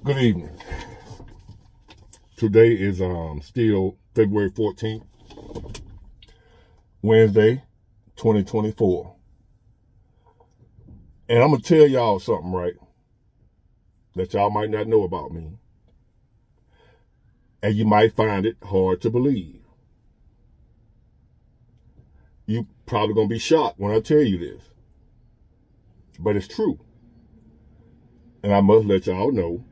Good evening. Today is still February 14th, Wednesday, 2024. And I'm going to tell y'all something, right, that y'all might not know about me. And you might find it hard to believe. You probably going to be shocked when I tell you this. But it's true. And I must let y'all know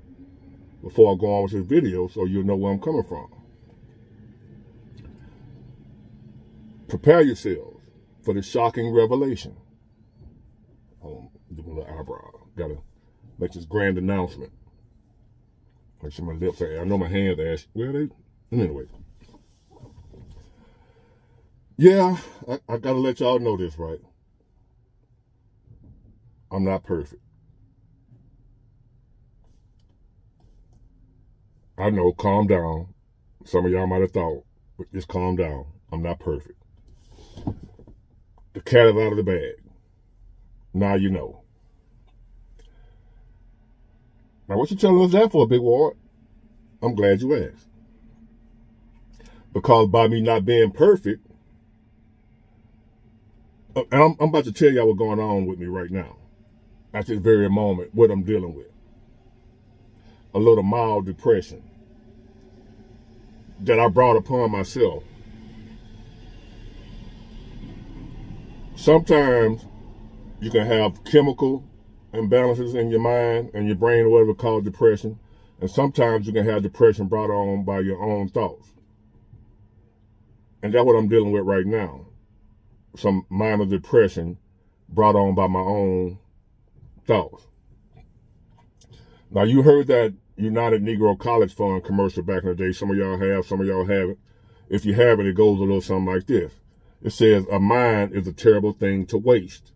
before I go on with this video so you'll know where I'm coming from. Prepare yourselves for the shocking revelation. Do my little eyebrow. Gotta make this grand announcement. Make sure my lips are, I know my hands are ashy. Where are they? Anyway. Yeah, I gotta let y'all know this, right? I'm not perfect. I know, calm down. Some of y'all might have thought, but just calm down. I'm not perfect. The cat is out of the bag. Now you know. Now, what you telling us that for, Big Ward? I'm glad you asked. Because by me not being perfect, and I'm about to tell y'all what's going on with me right now. At this very moment, what I'm dealing with. A little mild depression that I brought upon myself. Sometimes you can have chemical imbalances in your mind and your brain or whatever called depression. And sometimes you can have depression brought on by your own thoughts. And that's what I'm dealing with right now. Some minor depression brought on by my own thoughts. Now, you heard that United Negro College Fund commercial back in the day. Some of y'all have, some of y'all haven't. If you haven't, it goes a little something like this. It says, a mind is a terrible thing to waste.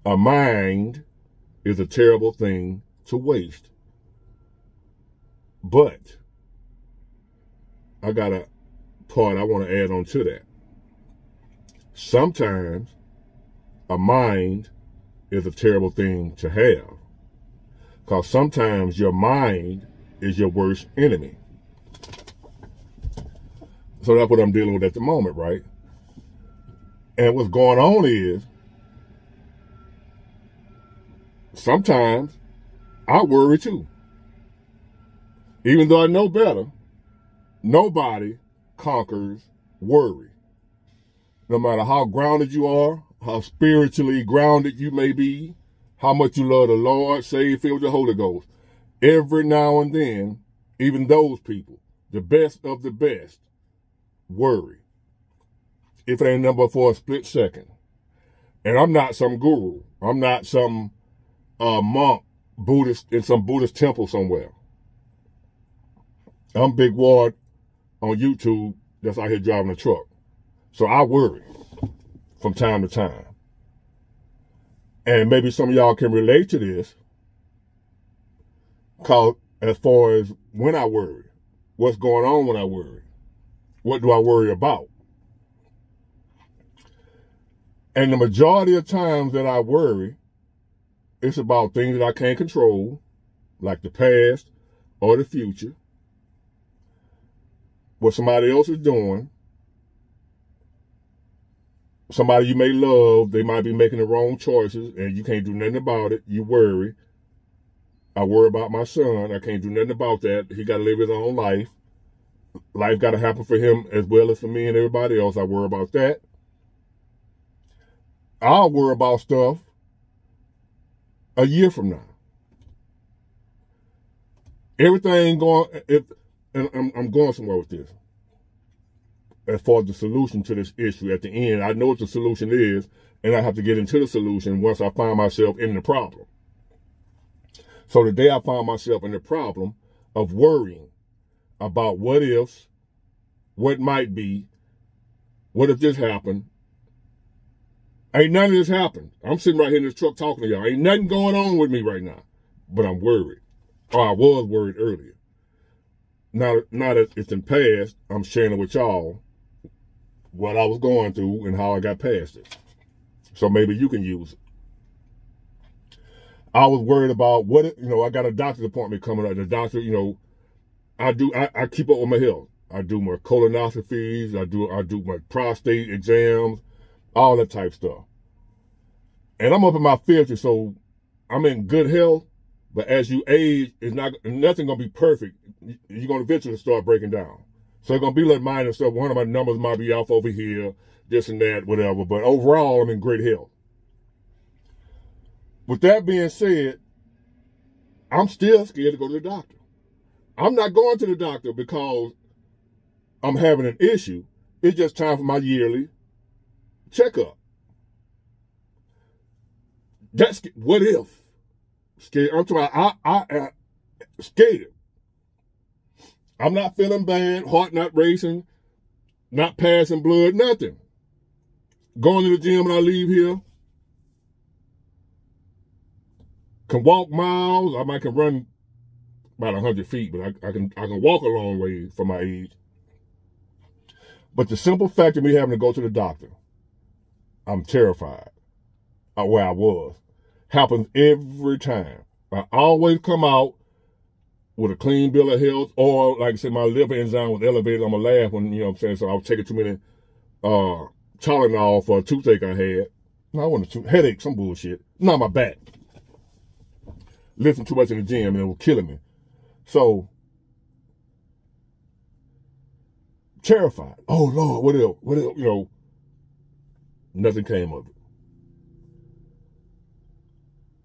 A mind is a terrible thing to waste. But I got a part I want to add on to that. Sometimes a mind is a terrible thing to have. Because sometimes your mind is your worst enemy. So that's what I'm dealing with at the moment, right? And what's going on is, sometimes I worry too. Even though I know better, nobody conquers worry. No matter how grounded you are, how spiritually grounded you may be, how much you love the Lord, saved, filled with the Holy Ghost. Every now and then, even those people, the best of the best, worry. If it ain't number for a split second. And I'm not some guru. I'm not some monk, Buddhist, in some Buddhist temple somewhere. I'm Big Ward on YouTube that's out here driving a truck. So I worry from time to time. And maybe some of y'all can relate to this. Cause as far as when I worry, what's going on when I worry? What do I worry about? And the majority of times that I worry, it's about things that I can't control, like the past or the future, what somebody else is doing. Somebody you may love, they might be making the wrong choices, and you can't do nothing about it. You worry. I worry about my son. I can't do nothing about that. He got to live his own life. Life got to happen for him as well as for me and everybody else. I worry about that. I'll worry about stuff a year from now. Everything going, and I'm going somewhere with this. As far as the solution to this issue at the end, I know what the solution is, and I have to get into the solution once I find myself in the problem. So today I found myself in the problem of worrying about what ifs, what might be, what if this happened. Ain't none of this happened. I'm sitting right here in this truck talking to y'all. Ain't nothing going on with me right now, but I'm worried. Or I was worried earlier. Now that it's in past, I'm sharing it with y'all what I was going through and how I got past it. So maybe you can use it. I was worried about I got a doctor's appointment coming up. The doctor, I keep up with my health. I do my colonoscopies, I do my prostate exams, all that type stuff. And I'm up in my 50s, so I'm in good health. But as you age, nothing gonna be perfect. You're gonna eventually start breaking down. So it's gonna be like minor stuff. One of my numbers might be off over here, this and that, whatever. But overall, I'm in great health. With that being said, I'm still scared to go to the doctor. I'm not going to the doctor because I'm having an issue. It's just time for my yearly checkup. That's what if? Scared. I'm talking. I scared. I'm not feeling bad. Heart not racing. Not passing blood. Nothing. Going to the gym when I leave here. Can walk miles. I can run about 100 feet, but I can walk a long way for my age. But the simple fact of me having to go to the doctor, I'm terrified of where I was. Happens every time. I always come out with a clean bill of health, or like I said, my liver enzyme was elevated. I'm going to laugh when, so I was taking too many Tylenol for a toothache I had. No, I wasn't a headache, some bullshit. Not my back. Lifting too much in the gym and it was killing me. So, terrified. Oh Lord, what else? What else? Nothing came of it.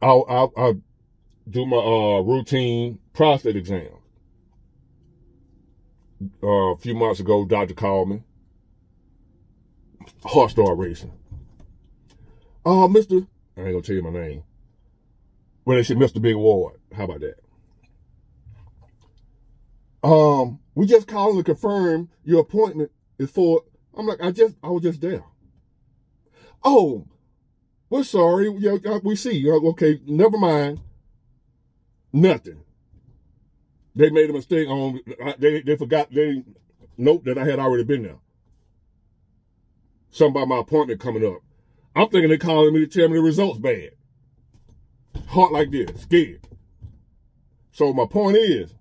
I'll do my routine prostate exam. A few months ago, doctor called me. Heart started racing. Mr. I ain't gonna tell you my name. Well, they said Mr. Big Ward. How about that? We just calling to confirm your appointment is for. I'm like, I was just there. Oh, we're sorry. Yeah, we see you. Okay, never mind. Nothing. They made a mistake on. They forgot. They note that I had already been there. Something about my appointment coming up. I'm thinking they calling me to tell me the results bad. Heart like this, scared. So my point is,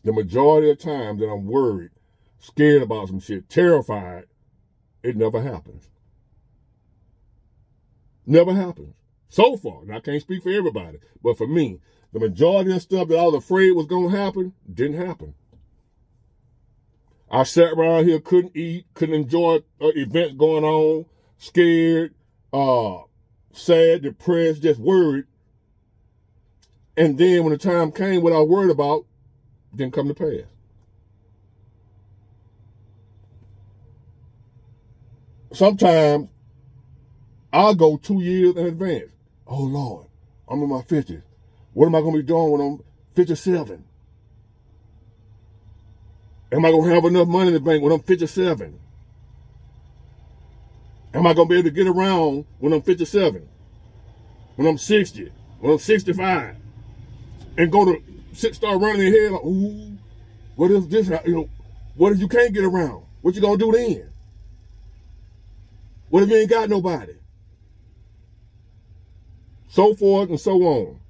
the majority of the time that I'm worried, scared about some shit, terrified, it never happens. Never happens. So far, and I can't speak for everybody, but for me, the majority of stuff that I was afraid was going to happen, didn't happen. I sat around here, couldn't eat, couldn't enjoy events going on, scared, sad, depressed, just worried. And then when the time came, what I was worried about didn't come to pass. Sometimes I'll go 2 years in advance. Oh Lord, I'm in my 50s. What am I going to be doing when I'm 57? Am I going to have enough money in the bank when I'm 57? Am I going to be able to get around when I'm 57? When I'm 60? When I'm 65? And start running in your head like, ooh, what if this, what if you can't get around? What you going to do then? What if you ain't got nobody? So forth and so on.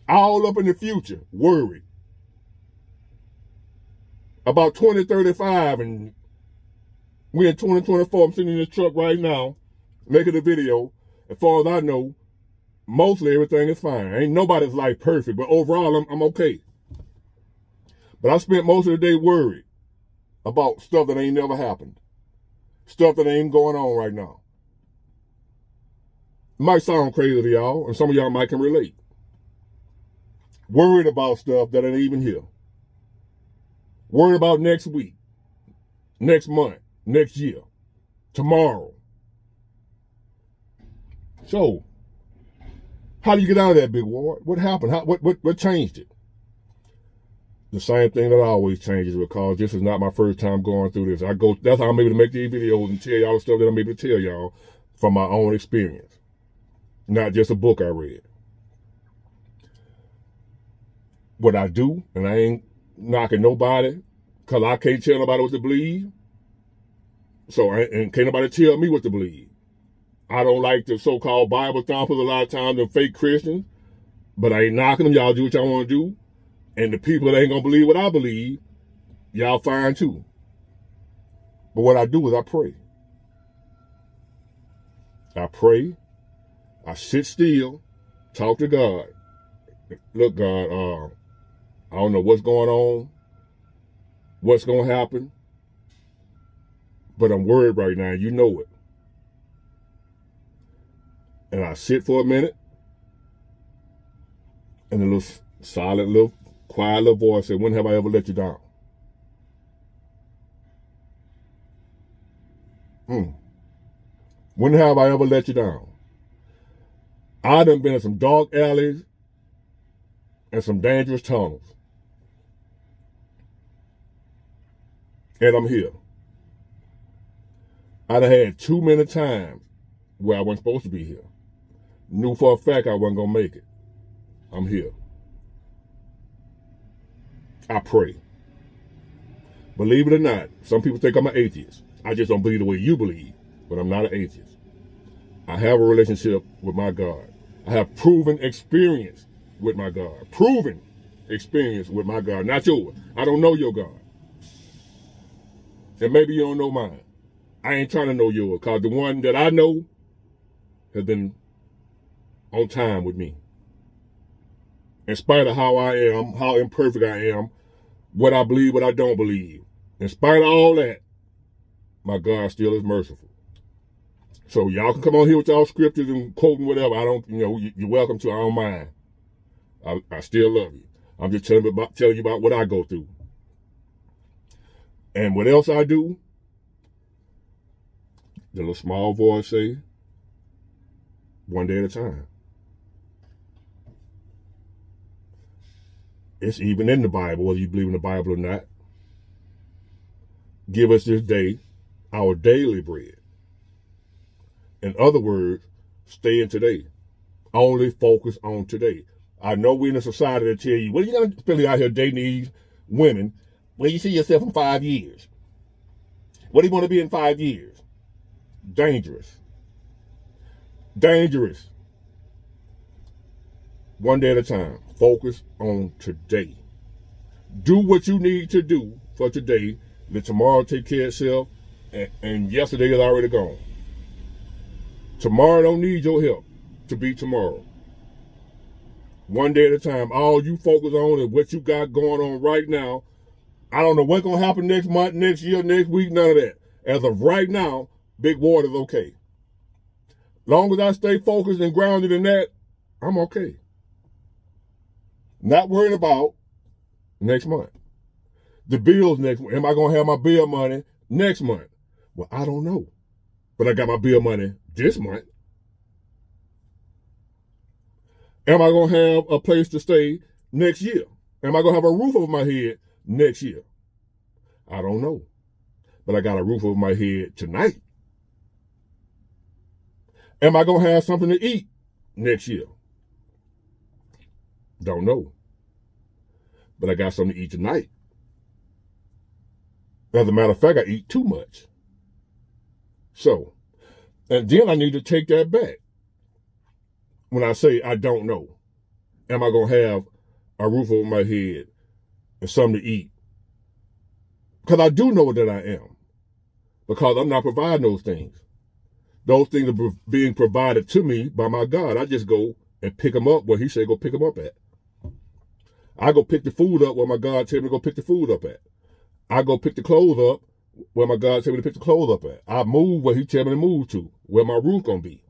All up in the future, worried. About 2035, and we're in 2024. I'm sitting in the truck right now, making a video. As far as I know, mostly everything is fine. Ain't nobody's life perfect, but overall, I'm okay. But I spent most of the day worried about stuff that ain't never happened. Stuff that ain't going on right now. It might sound crazy to y'all, and some of y'all might can relate. Worried about stuff that ain't even here. Worried about next week, next month, next year, tomorrow. So, how do you get out of that, Big Ward? What happened? What changed it? The same thing that always changes, because this is not my first time going through this. That's how I'm able to make these videos and tell y'all the stuff that I'm able to tell y'all from my own experience. Not just a book I read. What I do, and I ain't knocking nobody, because I can't tell nobody what to believe. And can't nobody tell me what to believe. I don't like the so-called Bible thumpers a lot of times, the fake Christians, but I ain't knocking them. Y'all do what y'all want to do. And the people that ain't going to believe what I believe, y'all fine too. But what I do is I pray. I pray. I sit still, talk to God. Look, God, I don't know what's going on, what's going to happen, but I'm worried right now. You know it. And I sit for a minute, and a little silent, little quiet little voice said, when have I ever let you down? When have I ever let you down? I done been in some dark alleys and some dangerous tunnels. And I'm here. I done had too many times where I wasn't supposed to be here. Knew for a fact I wasn't going to make it. I'm here. I pray. Believe it or not, some people think I'm an atheist. I just don't believe the way you believe, but I'm not an atheist. I have a relationship with my God. I have proven experience with my God. Proven experience with my God, not yours. I don't know your God. And maybe you don't know mine. I ain't trying to know yours, because the one that I know has been on time with me. In spite of how I am, how imperfect I am, what I believe, what I don't believe. In spite of all that, my God still is merciful. So y'all can come on here with y'all scriptures and quoting whatever. I don't, you're welcome to. I don't mind. I still love you. I'm just telling you about what I go through. And what else I do, the little small voice say, one day at a time. It's even in the Bible, whether you believe in the Bible or not. Give us this day our daily bread. In other words, stay in today. Only focus on today. I know we're in a society that tell you, well, you're going to spend out here dating these women. Where you see yourself in 5 years? What do you want to be in 5 years? Dangerous. Dangerous. One day at a time. Focus on today. Do what you need to do for today. Let tomorrow take care of itself. And yesterday is already gone. Tomorrow don't need your help to be tomorrow. One day at a time. All you focus on is what you got going on right now. I don't know what's going to happen next month, next year, next week, none of that. As of right now, Big Water's okay. Long as I stay focused and grounded in that, I'm okay. Not worrying about next month. The bills next month. Am I going to have my bill money next month? Well, I don't know. But I got my bill money this month. Am I going to have a place to stay next year? Am I going to have a roof over my head next year? I don't know. But I got a roof over my head tonight. Am I going to have something to eat next year? Don't know. But I got something to eat tonight. As a matter of fact, I eat too much. So, and then I need to take that back. When I say I don't know, am I going to have a roof over my head and something to eat? Because I do know that I am. Because I'm not providing those things. Those things are being provided to me by my God. I just go and pick them up where he said go pick them up at. I go pick the food up where my God tell me to go pick the food up at. I go pick the clothes up where my God tell me to pick the clothes up at. I move where he tell me to move to, where my roof going to be.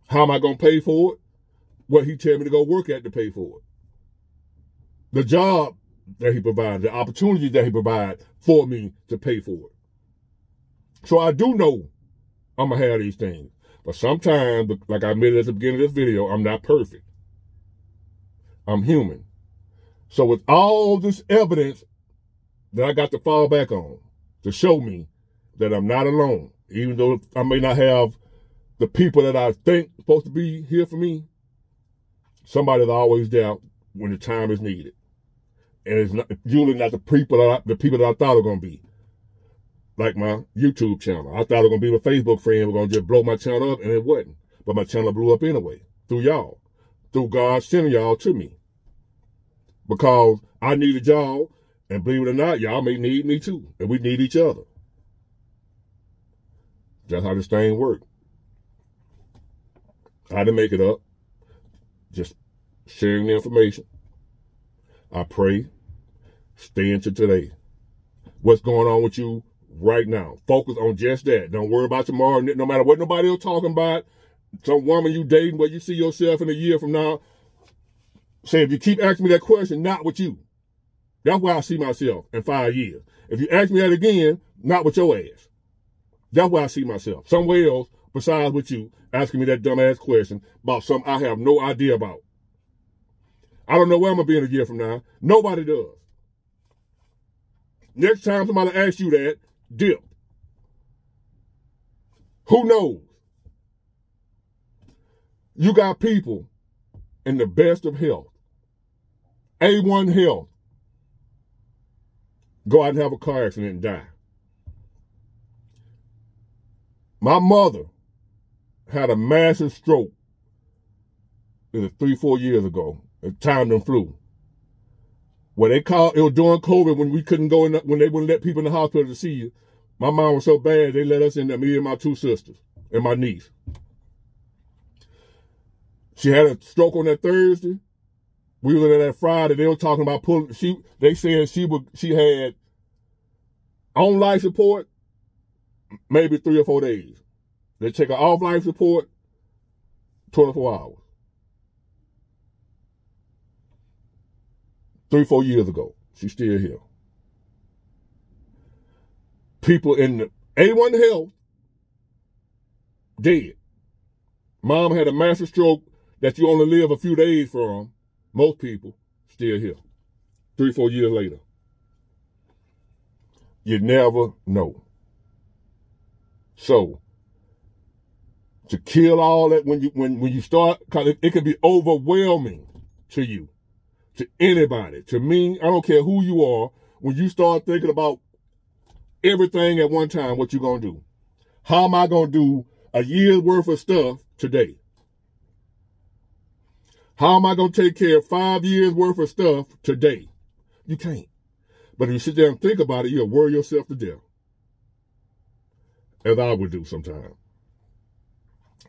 How am I going to pay for it? Where he tell me to go work at to pay for it. The job that he provides, the opportunity that he provides for me to pay for it. So I do know I'm going to have these things. But sometimes, like I admitted at the beginning of this video, I'm not perfect. I'm human. So with all this evidence that I got to fall back on to show me that I'm not alone, even though I may not have the people that I think are supposed to be here for me, somebody's always there when the time is needed. And it's usually not the people that I thought were going to be. like my YouTube channel. I thought it was going to be my Facebook friend. We're going to just blow my channel up, and it wasn't. But my channel blew up anyway, through y'all. Through God sending y'all to me. Because I needed y'all, and believe it or not, y'all may need me too. And we need each other. That's how this thing works. I didn't make it up. Just sharing the information. I pray. Stay into today. What's going on with you right now? Focus on just that. Don't worry about tomorrow. No matter what nobody else talking about. Some woman you dating where you see yourself in a year from now. Say, if you keep asking me that question, not with you. That's where I see myself in 5 years. If you ask me that again, not with your ass. That's where I see myself. Somewhere else besides with you asking me that dumbass question about something I have no idea about. I don't know where I'm going to be in a year from now. Nobody does. Next time somebody asks you that, dip. Who knows? You got people in the best of health. A1 health. Go out and have a car accident and die. My mother had a massive stroke. It was 3-4 years ago. The time done flew. What they called, it was during COVID when we couldn't go in, when they wouldn't let people in the hospital to see you. My mom was so bad, they let us in there, me and my 2 sisters and my niece. She had a stroke on that Thursday. We were there that Friday. They were talking about pulling. They said she had on life support maybe 3 or 4 days. They take her off life support 24 hours. 3-4 years ago. She's still here. People in the A1 health dead. Mom had a massive stroke that you only live a few days from. Most people still here. 3-4 years later. You never know. So, to kill all that when you start, because it can be overwhelming to you, to anybody, to me, I don't care who you are, when you start thinking about everything at one time, what you going to do? How am I going to do a year's worth of stuff today? How am I going to take care of 5 years worth of stuff today? You can't. But if you sit there and think about it, you'll worry yourself to death. As I would do sometimes.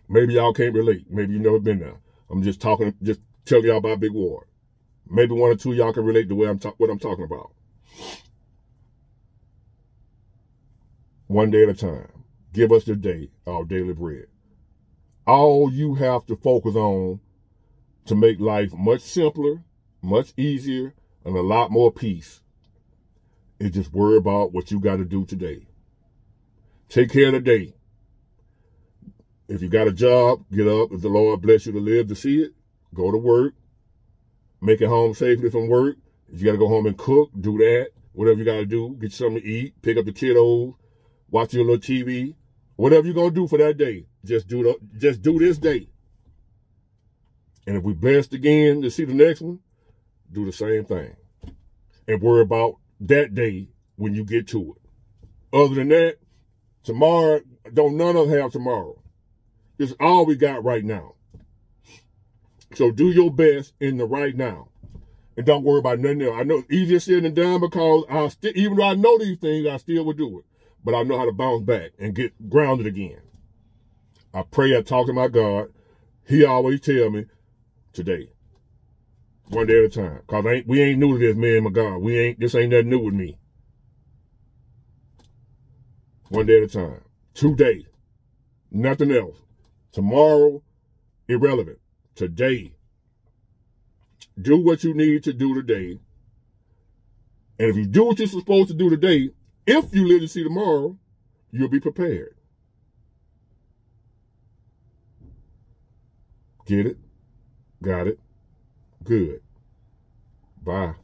Maybe y'all can't relate. Maybe you've never been there. I'm just telling y'all about Big Ward. Maybe 1 or 2 of y'all can relate to what I'm talking about. One day at a time. Give us today our daily bread. All you have to focus on to make life much simpler, much easier, and a lot more peace is just worry about what you got to do today. Take care of the day. If you got a job, get up. If the Lord bless you to live to see it, go to work. Make it home safely from work. If you got to go home and cook, do that. Whatever you got to do, get you something to eat, pick up the kiddos, watch your little TV. Whatever you're going to do for that day, just do this day. And if we blessed again to see the next one, do the same thing. And worry about that day when you get to it. Other than that, tomorrow, don't none of us have tomorrow. It's all we got right now. So do your best in the right now. And don't worry about nothing else. I know it's easier said than done because even though I know these things, I still would do it. But I know how to bounce back and get grounded again. I pray, I talk to my God. He always tell me, today. One day at a time. Because we ain't new to this, man, my God. This ain't nothing new with me. One day at a time. Today. Nothing else. Tomorrow, irrelevant. Today. Do what you need to do today. And if you do what you're supposed to do today, if you live to see tomorrow, you'll be prepared. Get it? Got it? Good. Bye.